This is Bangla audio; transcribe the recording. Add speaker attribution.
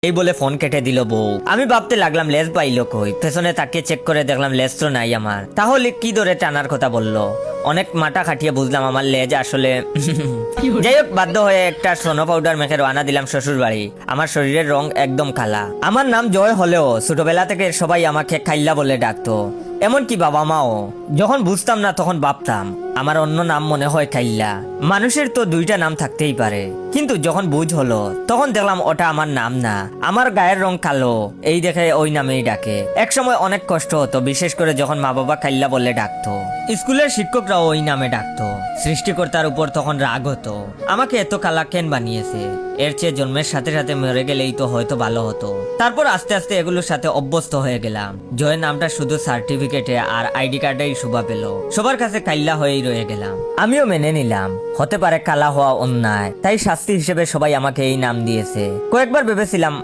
Speaker 1: এই বলে ফোন কেটে দিল বউ। আমি ভাবতে লাগলাম লেজ পাইলো কই, পেছনে তাকে চেক করে দেখলাম লেজ তো নাই আমার। তাহলে কি ধরে টানার কথা বললো? অনেক মাথা খাটিয়ে বুঝলাম আমার লেজ আসলে যাই হোক, বাধ্য হয়ে একটা সোনো পাউডার মেখে রওনা দিলাম শ্বশুর বাড়ি। আমার শরীরের রং একদম কালা। আমার নাম জয় হলেও ছোটবেলা থেকে সবাই আমাকে খাইল্লা বলে ডাকতো, এমনকি বাবা মাও। যখন বুঝতাম না তখন ভাবতাম আমার অন্য নাম মনে হয় খাইল্লা। মানুষের তো দুইটা নাম থাকতেই পারে, কিন্তু যখন বুঝ হলো তখন দেখলাম ওটা আমার নাম না, আমার গায়ের রং কালো, এই দেখে ওই নামেই ডাকে। এক সময় অনেক কষ্ট হতো, বিশেষ করে যখন মা বাবা খাইল্লা বলে ডাকতো। স্কুলের শিক্ষকরাও ওই নামে ডাকতো। সৃষ্টিকর্তার উপর তখন রাগ হতো, আমাকে এত কালা কেন বানিয়েছে, এর চেয়ে জন্মের সাথে সাথে মরে গেলেই তো হয়তো ভালো হতো। তারপর আস্তে আস্তে এগুলোর সাথে অভ্যস্ত হয়ে গেলাম। জয় নামটা শুধু সার্টিফিকেটে আর আইডি কার্ডেই শোভা পেল, সবার কাছে কাইল্লা হয়েই রয়ে গেলাম। আমিও মেনে নিলাম, হতে পারে কালা হওয়া অন্যায়, তাই শাস্তি হিসেবে সবাই আমাকে এই নাম দিয়েছে। কয়েকবার ভেবেছিলাম